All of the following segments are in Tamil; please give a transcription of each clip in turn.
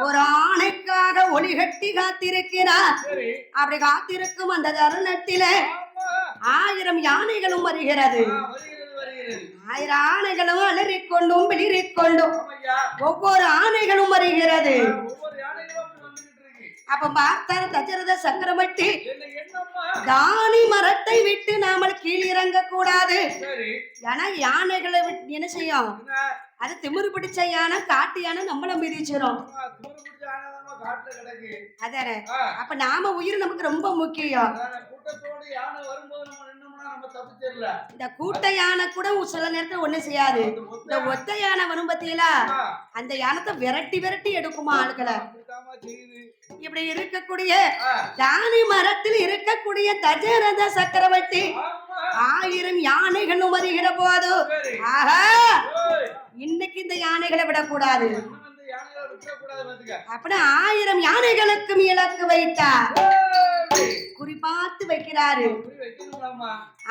ஒரு ஆணைக்காக ஒளி கட்டி காத்திருக்கிறார். அப்படி காத்திருக்கும் அந்த தருணத்திலே 1000 யானைகளும் வருகிறது. 1000 ஆணைகளும் அலறிக்கொண்டும் பிளிரிக்கொண்டும் ஒவ்வொரு ஆணைகளும் வருகிறது. அப்ப பார்த்தார் தசரத சக்கரவர்த்தி, தானி மரத்தை விட்டு நாமல் கீழிறங்க கூடாது. ஏன்னா யானைகளை விட்டு என்ன செய்யும், அது திமிரு பிடிச்ச யானை, காட்டு யானை நம்மள மிதிச்சிரும். அதானே, அப்ப நாம உயிர் நமக்கு ரொம்ப முக்கியம். இந்த கூட்ட யானை கூட சில நேரத்துல ஒண்ணு செய்யாது. இந்த ஒத்த யானை வரும் பத்தியலா, அந்த யானத்தை விரட்டி விரட்டி எடுக்குமா ஆளுக்களை. இப்படி இருக்கக்கூடிய தானி மரத்தில் இருக்கக்கூடிய தசரத சக்கரவர்த்தி 1000 யானைகளும் வருகிற போது, ஆஹா இன்னைக்கு இந்த யானைகளை விடக்கூடாது அப்படி 1000 யானைகளுக்கும் இலக்கு வைத்தார். குறிப்பாத்து வைக்கிறாரு.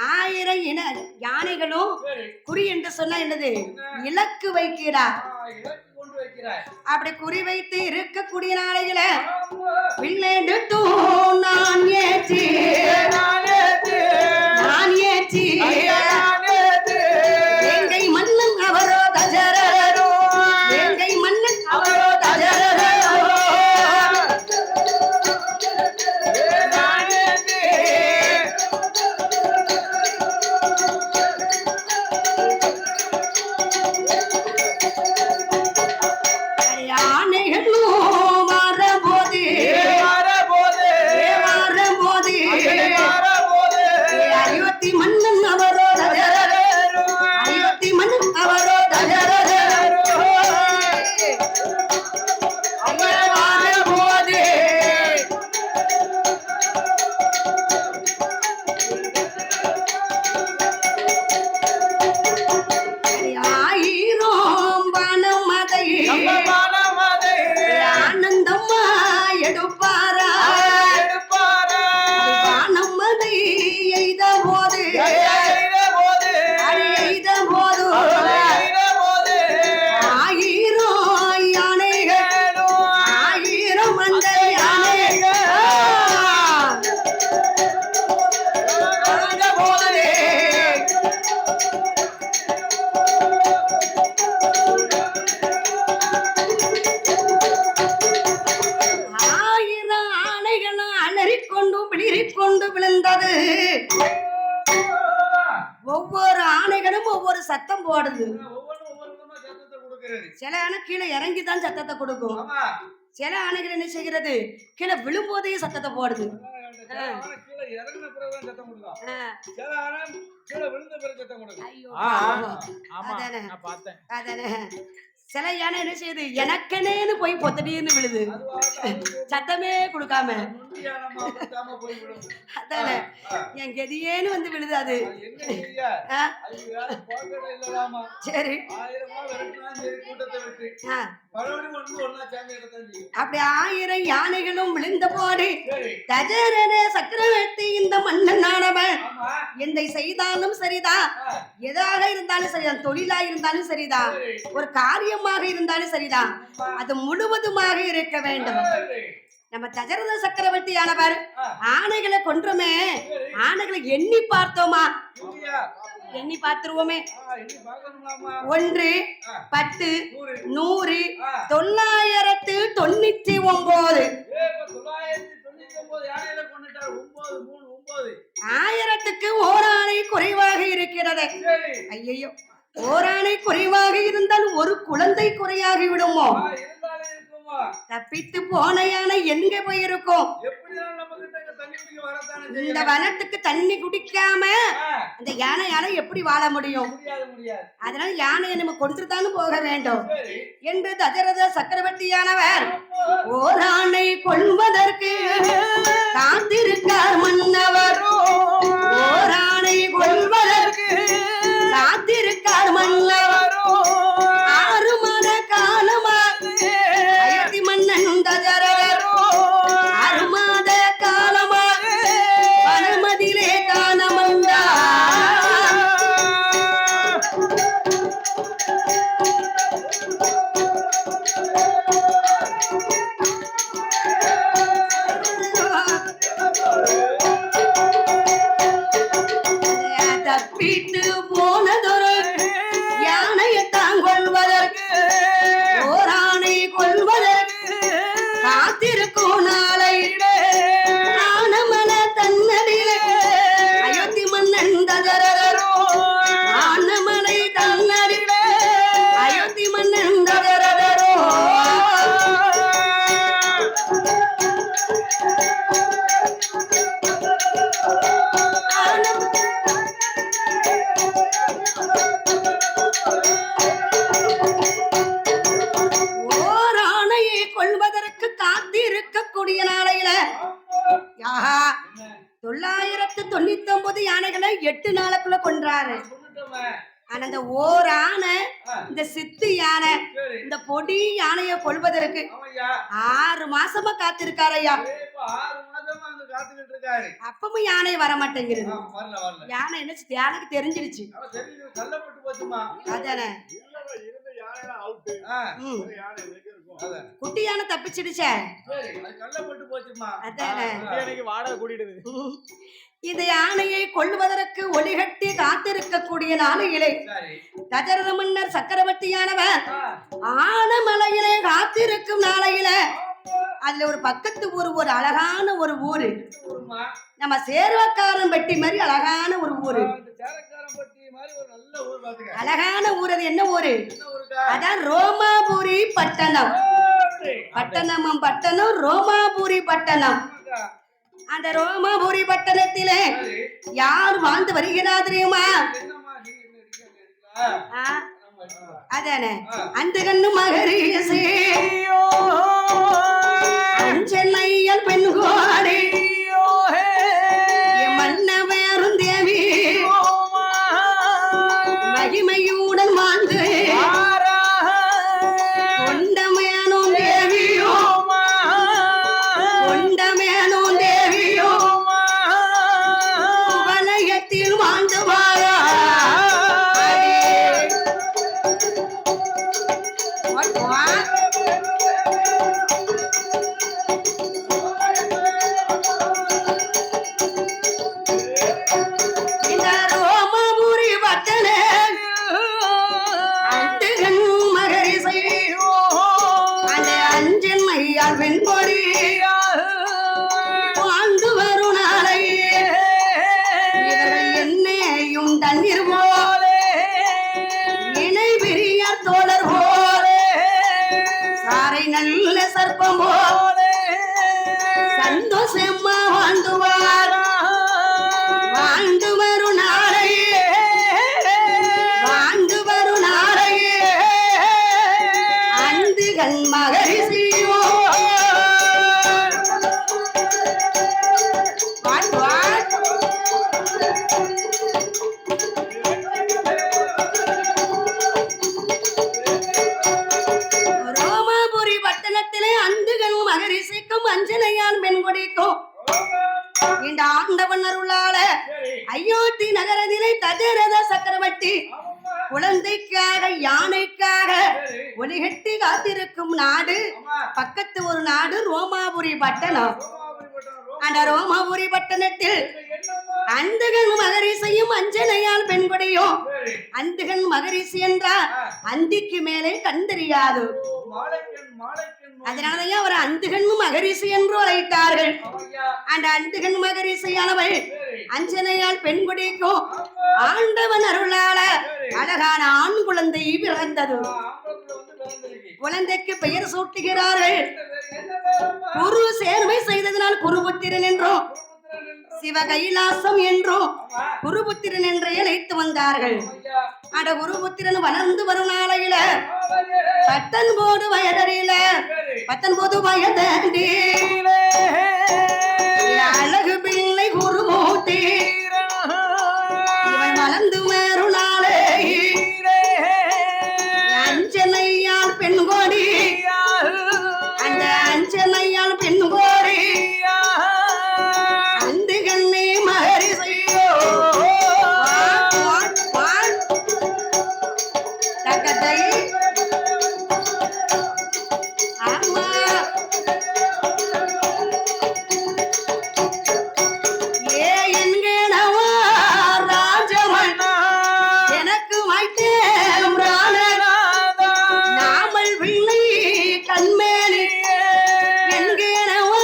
1000 யானைகளும் குறி என்று சொன்னா என்னது, இலக்கு வைக்கிறார். அப்படி குறி வைத்து இருக்கக்கூடிய நாளைகளை வில்லேண்டு நான் ஏற்றி நான் ஏற்றி எங்கை மன்னன் அவரோ தசரதோ, எங்கை மன்னன் அவரோ தசரதோ. ஒவ்வொரு ஆணைகளும் ஒவ்வொரு சத்தம் போடுது. சில ஆணை கீழே இறங்கிதான் சத்தத்தை கொடுக்கும். சில ஆணைகள் என்ன செய்கிறது, கீழே விழும்போதே சத்தத்தை போடுது. சில யானை என்ன செய்யுது எனக்கனேன்னு போய் பொத்தடின்னு விழுது சத்தமே கொடுக்காம அதான என் கெதியேன்னு வந்து விழுது அது சரி அப்படி 1000 யானைகளும் விழுந்த போது தஜரன சக்கரவர்த்தி இந்த மன்னன் ஆனவன் எந்தை செய்தாலும் சரிதான் எதாக இருந்தாலும் சரிதான் தொழிலா இருந்தாலும் சரிதான் ஒரு காரியமாக இருந்தாலும் சரிதான் அது முழுவதுமாக இருக்க வேண்டும் நம்ம தஜரத சக்கரவர்த்தி ஆனவர் ஆணைகளை கொன்றோமே ஆணைகளை எண்ணி பார்த்தோமா எண்ணி பார்த்துருவோமே 1 10 100 999 1000க்கு ஓராணை குறைவாக இருக்கிறது ஐயோ ஓராணை குறைவாக இருந்தால் ஒரு குழந்தை குறையாகி விடுமோ தப்பித்து போன யானை எங்க போயிருக்கும் இந்த வனத்துக்கு தண்ணி குடிக்காம அந்த யானையால எப்படி வாழ முடியும் அதனால யானையை நம்ம கொன்றுதான் போக வேண்டும் என்று தசரத சக்கரவர்த்தியானவர் ஓராணை கொள்வதற்கு காத்திருக்கார் மன்னவரோ ஓராணை கொள்வதற்கு காத்திருக்கார் மன்னவரோ 6 மாத காலமாக அயோத்தி மன்னன் தசரதரோ 6 மாத காலமாக வனமதிலே காண வந்தார் தப்பித்து போனதொரு யானையை தான் கொள்வதற்கு ஓராணை கொள்வதற்கு காத்திருக்கும் நாளையிலே ஆனமல தன்னடிலே அயோத்தி மன்னன் தசரதரோ ஆனமலை தன்னடிலே அயோத்தி மன்னன் தசரதரோ ஓராணையை கொள்வதற்கு காத்திருக்கக்கூடிய நாளையில 999 யானைகளை 8 நாளுக்குள்ள கொன்றாரு ஆனா இந்த ஓரானை இந்த சித்து யானை இந்த பொடி யானையை கொள்வதற்கு 6 மாசமா காத்திருக்காரு ஐயா அப்பவும் யானை வர மாட்டேங்கிறது யானை என்ன யானைக்கு தெரிஞ்சிருச்சு அதானே குட்டி யானை தப்பிச்சிடுச்சே அதானே இந்த யானையை கொள்வதற்கு ஒளிகட்டி காத்திருக்கக்கூடிய நாளையிலே தசரத மன்னர் சக்கரவர்த்தியானவர் ஆனமலையிலே காத்திருக்கும் நாளையில அதுல ஒரு பக்கத்து ஊர் ஒரு அழகான ஒரு ஊரு நம்ம சேர்வக்காரன் பெட்டி மாதிரி அழகான ஒரு ஊரு அழகான ஊர் அது என்ன ஊரு அதான் ரோமாபுரி பட்டணம் பட்டணம் ரோமாபுரி பட்டணம் அந்த ரோமாபுரி பட்டணத்திலே யார் வாழ்ந்து வருகிறார் தெரியுமா அதானே அந்த கண்ணு மகரீசே சென்னையல் பெண் கோடை மன்னவேறும் தேவி மகிமையுடன் வாழ்ந்து கொண்டமேனும் தேவியோ கொண்டமேனும் தேவியோ வலயத்தில் வாழ்ந்து வாரா வாழ்ந்து வரும் நாளை என்னையும் தண்ணீர் போலே இணை பெரியார் தோழர் போலே சாரை நல்ல சர்ப்பம் போலே சந்தோஷமா வாழ்ந்துவார் வாழ்ந்து வரும் நாளை வாழ்ந்து வரும் நாளை நகரத்திலே தசரத சக்கரவர்த்தி குழந்தைக்காக யானைக்காக ஒலிகட்டி காத்திருக்கும் நாடு பக்கத்து ஒரு நாடு ரோமாபுரி பட்டணம். அந்த ரோமாபுரி பட்டணத்தில் அந்தகன் மகரிசையும் அஞ்சனையால் பெண்கொடியும். அந்தகன் மகரிசி என்றால் அந்திக்கு மேலே கண்டறியாது. அதனாலதான் அவர் அந்துகன் மகரிசி என்று அழைத்தார்கள். அந்த அந்துகன் மகரிசியானவள் அஞ்சனையால் பெண்கொடிக்கும் ஆண்டவன் அருளால அழகான ஆண் குழந்தை பிறந்தது. குழந்தைக்கு பெயர் சூட்டுகிறார்கள். குரு சேர்மை செய்ததனால் குருபுத்திரன் என்றும் சிவ கைலாசம் என்றும் குருபுத்திரன் என்று அழைத்து வந்தார்கள். அந்த குருபுத்திரன் வளர்ந்து வரும் நாளையில 19 வயதறியில 19 வயதே அழகு பிள்ளை குருமூர்த்தி இவன் வளர்ந்து வரும் நாளே அஞ்சனையால் பெண்கோடி அந்த அஞ்சனையால் பெண்கோடி அந்த கண்ணே மகரிசையோ தக்கத்தை ஆமா ஏ என்கேனவா ராஜமன்னா எனக்கு வைத்தேன் நாமல் பிள்ளை கண்மேலி என்கேனவா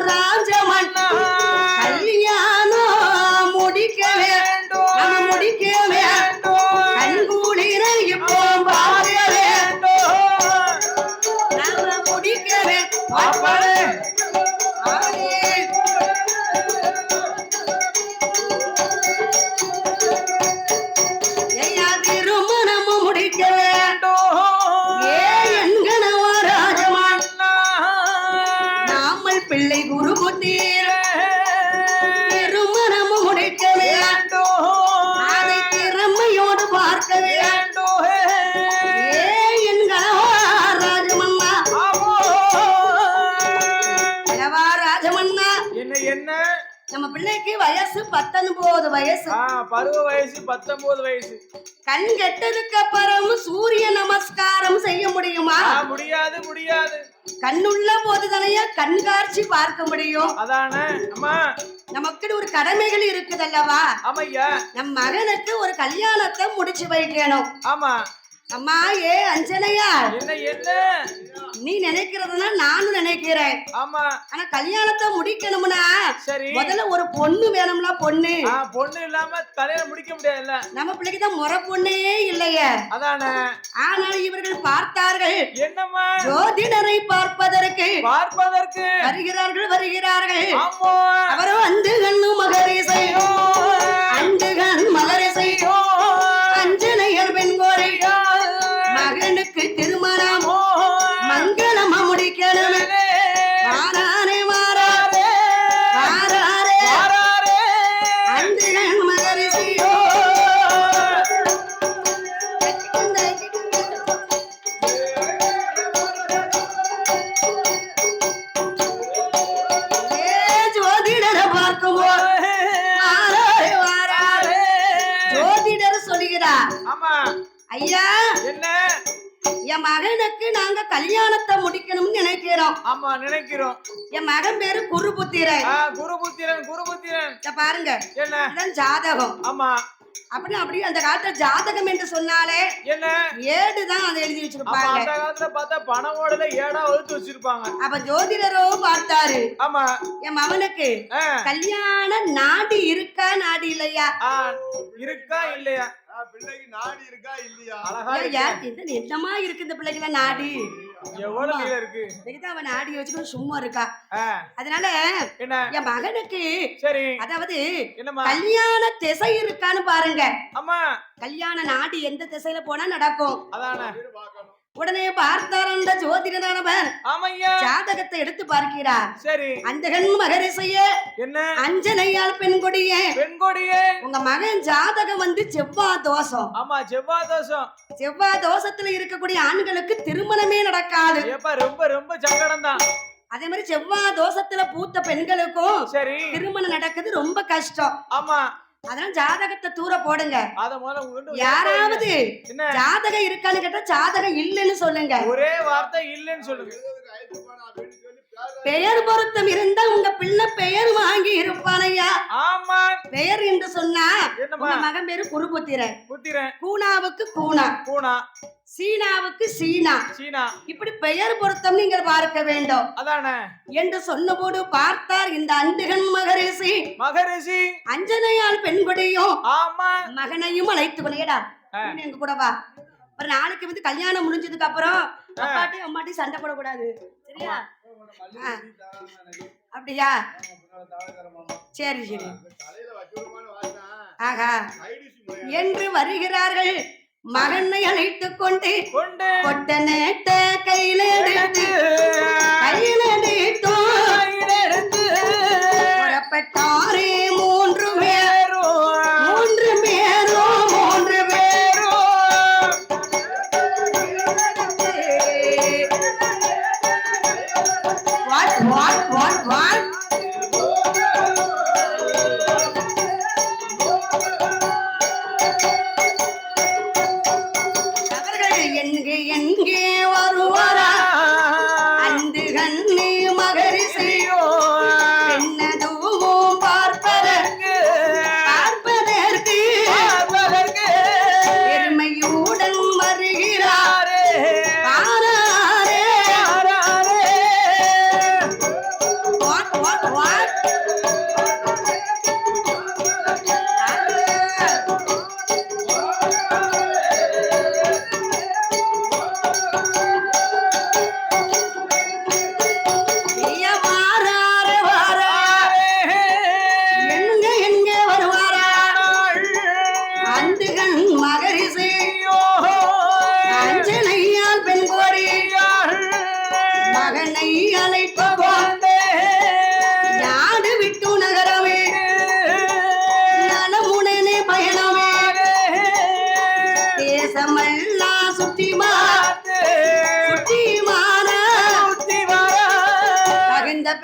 ராஜமன்னா கல்யாணம் முடிக்க வேண்டும் நம்ம முடிக்க வேண்டும் கண்கூடிர இப்போ பார்க்க வேண்டும் நம்ம முடிக்க வேண்டும் திருமணமும் முடிக்க வேண்டும் ஏ என்கனவா ராஜமன்னா நாமல் பிள்ளை குருபுத்திர திருமணமும் முடிக்க வேண்டும் அதை திறமையோடு பார்க்க வேண்டும் ஏ என்கனவா ராஜமன்னா அல்லவா ராஜமன்னா என்ன நம்ம பிள்ளைக்கு வயசு 19 வயசு பருவ வயசு 19 வயசு. கண் கெட்டதுக்கு அப்புறம் சூரிய நமஸ்காரம் செய்ய முடியுமா? முடியாது முடியாது. கண்ணுள்ள போதுதானையா கண்காட்சி பார்க்க முடியும். அதானே அம்மா நமக்கு ஒரு கடமைகள் இருக்குதல்லவா? ஆமையா. நம் மகனுக்கு ஒரு கல்யாணத்தை முடிச்சு வைக்கணும். ஆமா அம்மா ஏ அஞ்சனையா என்ன நீ நினைக்கிறதுனா நானும் நினைக்கிறேன். ஆமா ஆனா கல்யாணத்தை முடிக்கணும்னா சரி முதல்ல ஒரு பொண்ணு வேணும்ல. பொண்ணு பொண்ணு இல்லாம கல்யாணம் முடிக்க முடியாதுல்ல. நம்ம பிள்ளைக்கு தான் முறை பொண்ணே இல்லையே. அதானே. ஆனால் இவர்கள் பார்த்தார்கள். என்னம்மா ஜோதிடரை பார்ப்பதற்கு வருகிறார்கள். அவரும் அந்து கண்ணு மகரிசையோ அந்துகன் மகரிசையோ அஞ்சனையர் பெண்கோரையோ மகனுக்கு திருமணம் மங்களமா முடிக்கணும். மாறாரே மாறாரே மாறாரே அந்துகன் மகரிசையோ ஜோதிடரை பார்க்கும்போது ஜோதிடர் சொல்லுகிறார். ஐயா என்ன என் மகனுக்கு நாங்க கல்யாணத்தை முடிக்கணும்னு நினைக்கிறோம். ஆமா நினைக்கிறோம். என் மகன் பேரு குருபுத்திரன். குருபுத்திரன் பாருங்க என்ன ஜாதகம். ஆமா அப்படி அந்த காலத்துல ஜாதகம் என்று சொன்னாலே என்ன ஏடுதான் அதை எழுதி வச்சிருப்பாங்க. அந்த காலத்துல பார்த்தா பணமோடல ஏடா வகுத்து வச்சிருப்பாங்க. அப்ப ஜோதிடரோ பார்த்தாரு. ஆமா என் மகனுக்கு கல்யாண நாடி இருக்கா நாடி இல்லையா? இருக்கா இல்லையா? பிள்ளைக்கு நாடி இருக்கா இல்லையா? அழகா என்னமா இருக்கு இந்த பிள்ளைக்கு நாடி எவ்வளவு நீளம் இருக்கு. அவன் நாடி வச்சுக்கிட்டு சும்மா இருக்கா. அதனால என்ன என் மகனுக்கு சரி அதாவது கல்யாண திசை இருக்கான்னு பாருங்க. ஆமா கல்யாண நாடி எந்த திசையில போனா நடக்கும். அதானே. உடனே பார்த்தார் அந்த ஜோதிடனானவர் ஜாதகத்தை எடுத்து பார்க்கிறார். சரி அந்தகன் மகரிசைய என்ன அஞ்சனையால் பெண்கொடியே உங்க மகன் ஜாதகம் வந்து செவ்வாய் தோஷம். ஆமா செவ்வாய் தோஷம். செவ்வாய் தோஷத்துல இருக்கக்கூடிய ஆண்களுக்கு திருமணமே நடக்காது. ரொம்ப ரொம்ப சங்கடம் தான். அதே மாதிரி செவ்வாய் தோஷத்துல பூத்த பெண்களுக்கும் சரி திருமணம் நடக்குது ரொம்ப கஷ்டம். ஆமா அதனால ஜாதகத்தை தூர போடுங்க. அத முதல்ல கொண்டு யாராவது என்ன ஜாதகம் இருக்கான்னு கேட்டா ஜாதகம் இல்லைன்னு சொல்லுங்க. ஒரே வார்த்தை இல்லன்னு சொல்லுங்க. பெயர் பொருத்தம் இருந்தா உங்க பிள்ளை பெயர் வாங்கி இருப்பானையா. ஆமா. பெயர் என்று சொன்னா என்னம்மா? உங்க மகன் பேரு குருபுத்திரன். புத்திரன். கூனாவுக்கு கூனா. கூனா. சீனாவுக்கு சீனா. சீனா. இப்படி பெயர் பொருத்தம் நீங்கள் பார்க்க வேண்டும். அதானே என்று சொன்னபோது பார்த்தார் இந்த அந்துகன் மகரிஷி. மகரிஷி அஞ்சனையால் பெண்கொடியும் ஆமா மகனையும் அழைத்து கொள்ளையடா எங்க கூட வா. ஒரு நாளைக்கு வந்து கல்யாணம் முடிஞ்சதுக்கு அப்புறம் அப்பாட்டி அம்மாட்டி சண்டை போடக்கூடாது. சரியா? அப்படியா? சரி சரி. ஆகா என்று வருகிறார்கள். மகனை அழைத்துக் கொண்டு கொட்ட நேட்ட கையில எடுத்து புறப்பட்டாரே மூன்று பேரோ. What? எங்கே வருவாரா அந்த கண்ணி மகரிஷியோ என்னதுவும் பார்ப்பதற்கு பெருமையுடன் வருகிறாரே.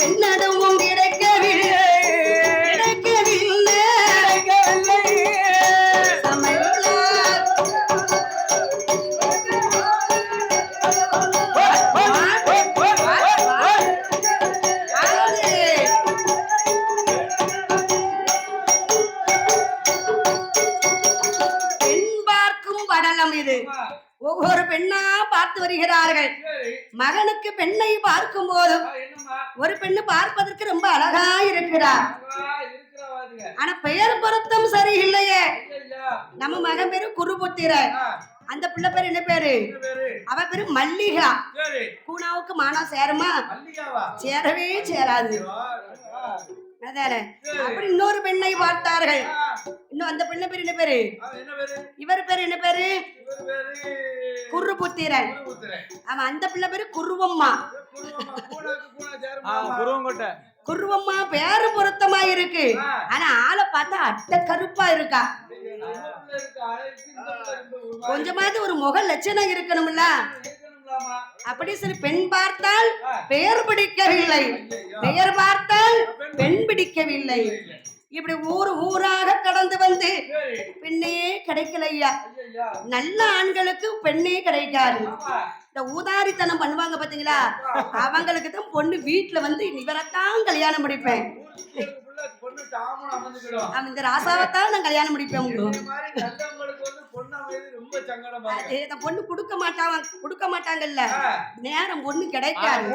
பெண்ணடமும் கிடைக்கவில்லை. இது ஒவ்வொரு பெண்ணா பார்த்து வருகிறார்கள். மகனுக்கு பெண்ணை பார்க்கும் போது ஒரு பெண்ணு பார்ப்பதற்கு ரொம்ப அழகா இருக்கிறார். ஆனா பெயர் பொருத்தம் சரியில்லையே. நம்ம மகன் பேரு குருபுத்திரன். அந்த பிள்ளை பேரு என்ன பேரு? அவ பேரு மல்லிகா. கூனாவுக்கு மானா சேருமா? சேரவே சேராது. அப்படி இன்னொரு பெண்ணை பார்த்தார்கள். இன்னும் அந்த பெண்ணை பேரு என்ன பேரு? இவர் பேரு என்ன பேரு? குருபுத்திரன். அவன் அந்த பிள்ளை பேரு குருவம்மா. குருவம்மா பேரு பொருத்தமா இருக்கு. ஆனா ஆளை பார்த்தா அட்ட கருப்பா இருக்கா. கொஞ்சமாவது ஒரு முக லட்சணம் இருக்கணும்ல. அப்படி சரி பெண் பார்த்தால் பெயர் பிடிக்கவில்லை, பெயர் பார்த்தால் பெண் பிடிக்கவில்லை. இப்படி ஊராக கடந்து வந்து பெண்ணே கிடைக்கலையா. நல்ல ஆண்களுக்கு பெண்ணே கிடைக்காது. இந்த ஊதாரித்தனம் பண்ணுவாங்க பாத்தீங்களா, அவங்களுக்கு தான் பொண்ணு வீட்டுல வந்து இவரைத்தான் கல்யாணம் முடிப்பேன், இந்த ராசாவத்தான் நான் கல்யாணம் முடிப்பேன். பொண்ணு கொடுக்க மாட்டாங்கல்ல, நேரம் பொண்ணு கிடைக்காது.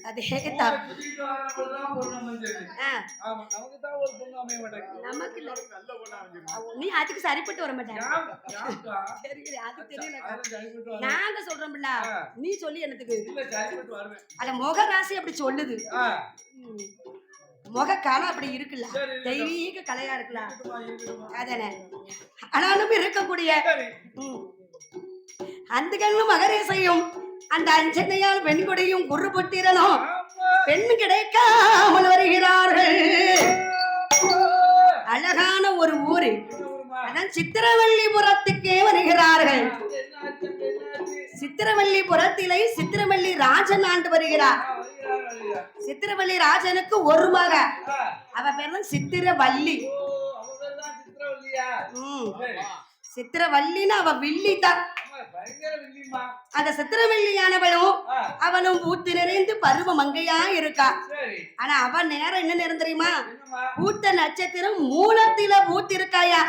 அதேதான் நமக்கு நீ அதுக்கு சரிப்பட்டு வர மாட்டாங்க. அது தெரியல, நாங்க சொல்றோம்ல, நீ சொல்லி என்னத்துக்கு? அத முக ராசி அப்படி சொல்லுது. முக கலை அப்படி இருக்குல்ல, தெய்வீக கலையா இருக்கலாம். அதானே ஆனாலும் இருக்கக்கூடிய அந்த கண்ணும் மகரேசையும் அந்த அஞ்சனையால் வெண்கொடியும் குருபுத்திரனும் பெண் கிடைக்காமல் வருகிறார்கள். அழகான ஒரு ஊரு, அதான் சித்திரவல்லிபுரத்துக்கே வருகிறார்கள். சித்திரவல்லிபுரத்திலே சித்திரவல்லி ராஜன் ஆண்டு வருகிறார். சித்திரவள்ளி ராஜனுக்கு ஒரு மக, அவ பேர் தான் சித்திரவள்ளி. சித்திரவள்ளின்னு அவ வில்லி தான். அந்த சித்திரவள்ளியானவளும் அவளும் ஊத்து நிறைந்து பருவ மங்கையா இருக்கா. ஆனா அவ நேரம் என்ன நேரம் தெரியுமா? பூத்த நட்சத்திரம் மூலத்தில பூத்து இருக்காயா.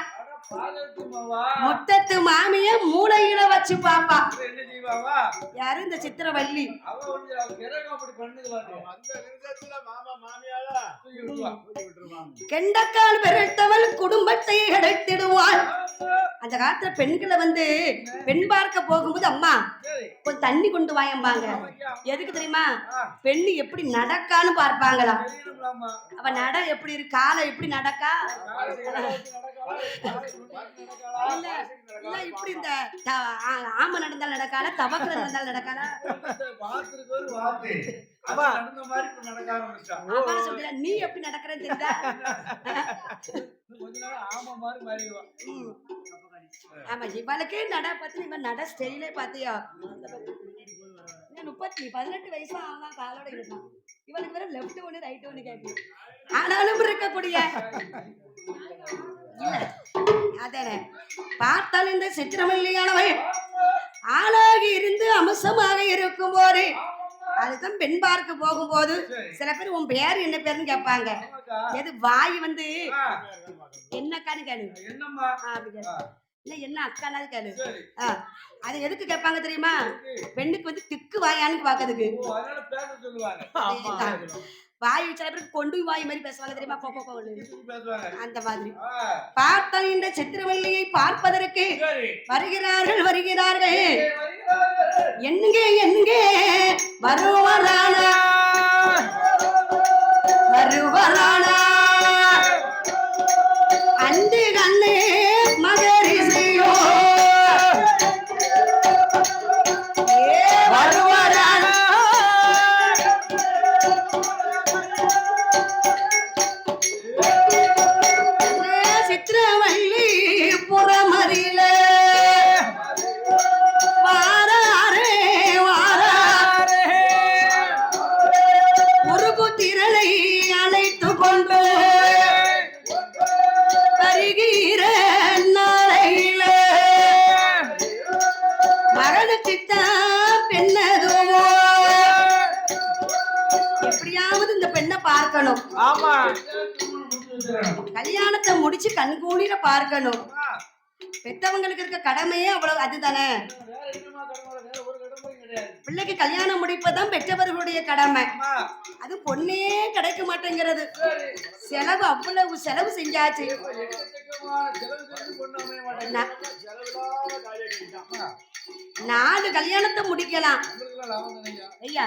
முத்தத்து மாமிய மூளையில வச்சு பாப்பா. யாரு? இந்த சித்திரவள்ளி. கெண்டக்கால் பெருத்தவள் குடும்பத்தை அடைத்திடுவாள். அந்த காலத்துல பெண்களை வந்து பெண் பார்க்க போகும்போது அம்மா கொஞ்சம் தண்ணி கொண்டு வாயம்பாங்க. எதுக்கு தெரியுமா? பெண்ணு எப்படி நடக்கான்னு பார்ப்பாங்களா. அவ நட எப்படி இருக்கு, காலை எப்படி நடக்கா, இல்ல இல்ல இப்படி இந்த ஆம நடந்தால் நடக்கால, தவக்கல நடந்தால் நடக்கால. நீ எப்படி நடக்கிறன்னு தெரியுதா? ஆமா, இவளுக்கு நட பத்தி இவன் நட ஸ்டைலே பாத்தியா? 18 வயசு அவன் காலோட இருக்கான். இவளுக்கு வேற லெப்ட் ஒண்ணு ரைட் ஒண்ணு கேட்கு. ஆனாலும் இருக்கக்கூடிய இல்ல அதானே பார்த்தால் இந்த சித்திரவள்ளியானவள் ஆளாகி இருந்து அம்சமாக இருக்கும் போது, அதுதான் பெண் பார்க்க போகும்போது சில பேர் உன் பேர் என்ன பேருன்னு கேட்பாங்க. எது வாய் வந்து என்னக்கான்னு கேளு, இல்ல என்ன அக்கானாது கேளு. அது எதுக்கு கேட்பாங்க தெரியுமா? பெண்ணுக்கு வந்து திக்கு வாயான்னு பாக்கிறதுக்கு. வாய் சில பேருக்கு கொண்டு வாய் மாதிரி பேசுவாங்க தெரியுமா? அந்த மாதிரி பார்த்தால் இந்த சித்திரவள்ளியை பார்ப்பதற்கு வருகிறார்கள் வருகிறார்கள். எங்கே எங்கே வருவரானா வருவரானா அண்டு கண்ணே மகரிசியோ வருவரானா. சித்திரவள்ளி புறமறியில வாராரே வாராரே முருகு திரளை அழைத்து கொண்டு வருகிற நாளையில மகனுக்குத்தான் பெண்ணதுவோ. எப்படியாவது இந்த பெண்ணை பார்க்கணும். ஆமா, கல்யாணத்தை முடிச்சு கண்கூடிர பார்க்கணும். பெற்றவங்களுக்கு இருக்க கடமையே அவ்வளவு அதுதானே. பிள்ளைக்கு கல்யாணம் முடிப்பதான் பெற்றவர்களுடைய கடமை. அது பொண்ணே கிடைக்க மாட்டேங்கிறது. செலவு அவ்வளவு செலவு செஞ்சாச்சு. 4 கல்யாணத்தை முடிக்கலாம் ஐயா,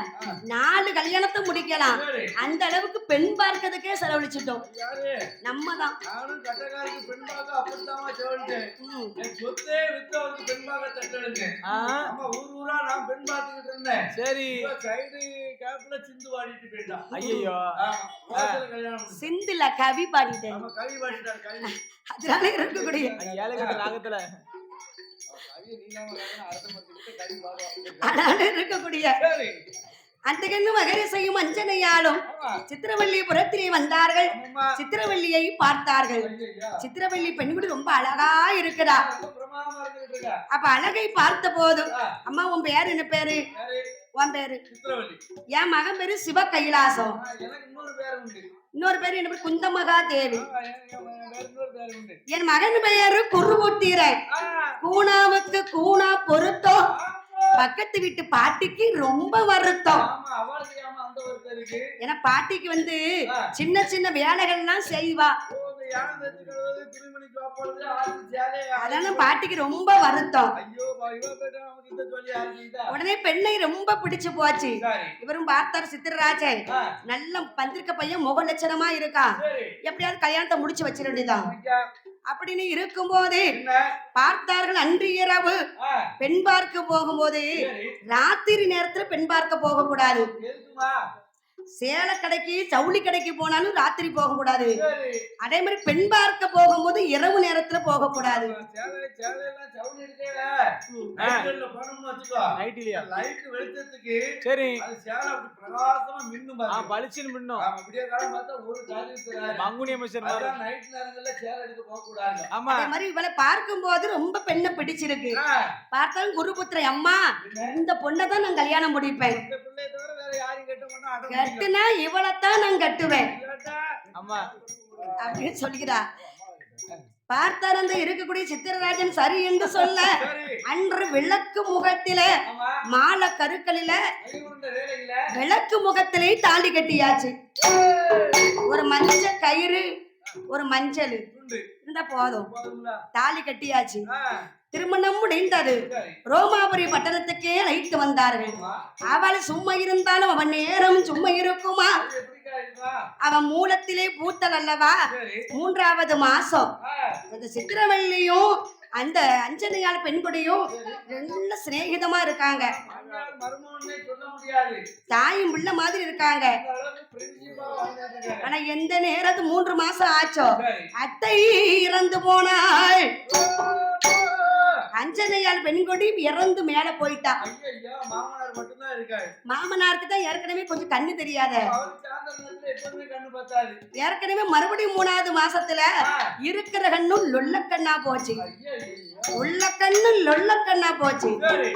4 கல்யாணத்தை முடிக்கலாம். அந்த அளவுக்கு பெண் பார்க்கிறதுக்கே செலவழிச்சிட்டோம் நம்ம தான். சிந்துல கவி பாடிட்டேன். அதனால இருக்கக்கூடிய இருக்கக்கூடிய அந்த கண்ணு மகரிசையும் அஞ்சனையாலும் சித்திரவள்ளி புறத்திலே வந்தார்கள். சித்திரவள்ளியை பார்த்தார்கள். சித்திரவள்ளி பெண்குடி ரொம்ப அழகா இருக்கிறா. அப்ப அழகை பார்த்த போது, அம்மா உன் பேரு என்ன பேரு? உன் பேரு? என் மகன் பேரு சிவ கைலாசம். இன்னொரு பேரு என்ன பேரு? குந்தமகா தேவி. என் மகன் பெயரு குருமுத்தீரன். கூணாவுக்கு கூணா பொருத்தம். பக்கத்து வீட்டு பாட்டிக்கு ரொம்ப வருத்தம். ஏன்னா பாட்டிக்கு வந்து சின்ன சின்ன வேலைகள்லாம் செய்வா. அதான பாட்டிக்கு ரொம்ப வருத்தம். உடனே பெண்ணை ரொம்ப பிடிச்சு போச்சு. இவரும் பார்த்தார் சித்திரராஜன். நல்ல பந்திருக்க பையன் முக லட்சணமா இருக்கா. எப்படியாவது கல்யாணத்தை முடிச்சு வச்சிட வேண்டியதான் அப்படின்னு இருக்கும் போது பார்த்தார்கள். அன்று இரவு பெண் பார்க்க போகும்போது ராத்திரி நேரத்துல பெண் பார்க்க போக கூடாது. சேலை கடைக்கு ஜவுளி கடைக்கு போனாலும் ராத்திரி போக கூடாது. சரி. அதே மாதிரி பெண் பார்க்க போகும்போது இரவு நேரத்துல போக கூடாது. சேலையெல்லாம் ஜவுளி எடுக்கல. ம். நைட்ல போனோம்னு வச்சுக்கோ. நைட்லயா? லைட் வெளிச்சத்துக்கு சரி. அது சேலை அப்படி பிரகாசமா மின்னும் பாரு. பளிச்சுன்னு மின்னும். ஆமா, விடிய காலம் பார்த்தா ஒரு காரியம் தெரியாது. மங்குனி அமைச்சர் மாதிரி. அதான் நைட் நேரங்கள்ல சேலை எடுக்க போக கூடாது. ஆமா. அதே மாதிரி இவளை பார்க்கும்போது ரொம்ப பெண்ணை பிடிச்சிருக்கு. பார்த்தாலும் குருபுத்திர அம்மா இந்த பொண்ணை தான் நான் கல்யாணம் முடிப்பேன். இந்த பிள்ளையை தவிர வேற யாரையும் கட்ட மாட்டோம். அடம் கட்டுனா இவளைத்தான் நான் கட்டுவேன் ஆமா. அப்படின்னு சொல்கிறா. பார்த்தார் அந்த இருக்கக்கூடிய சித்திரராஜன் சரி என்று சொல்ல சரி. அன்று விளக்கு முகத்திலே ஆமா. மாலை கருக்களில கையுண்ட வேலையில விளக்கு முகத்திலே தாலி கட்டியாச்சு. ஒரு மஞ்ச கயிறு ஒரு மஞ்சள் துண்டு இருந்தா போதும், போதும்ல. தாலி கட்டியாச்சு. ஆ, திருமணம் முடிந்தது. சரி. ரோமாபுரி பட்டணத்துக்கே அழைத்து வந்தார்கள். ஆமா. அவள் சும்மா இருந்தாலும் அவன் நேரம் சும்மா இருக்குமா? அது எப்படிக்கா இருக்கலாம்? அவன் மூலத்திலே பூத்தல் அல்லவா? சரி. 3வது மாசம். ஆ, அந்த சித்திரவள்ளியும் அந்த அஞ்சனையால் பெண்குடியும் நல்ல சிநேகிதமா இருக்காங்க. மாமியார் மருமகன்னே சொல்ல முடியாது. தாயும் பிள்ளை மாதிரி இருக்காங்க. அந்த அளவுக்கு friendship ஆ வாழ்ந்துட்டு ஆனா எந்த நேரத்து 3 மாசம் ஆச்சோ சரி. அத்தை இறந்து போனாள். ஓ, அஞ்சனையால் பெண்குடி இறந்து மேல போயிட்டா. ஐயையோ, மாமனார் மட்டும்தான் இருக்காரு. மாமனாருக்கு தான் ஏற்கனவே கொஞ்சம் கண்ணு தெரியாத. அவருக்கு சாந்த நேரத்துல எப்பவுமே கண்ணு பத்தாது. ஏற்கனவே மறுபடியும் 3வது மாசத்துல இருக்கிற கண்ணும் லொல்ல கண்ணா போச்சு. ஐயையோ. உள்ள கண்ணு லொல்ல கண்ணா போச்சு. சரி.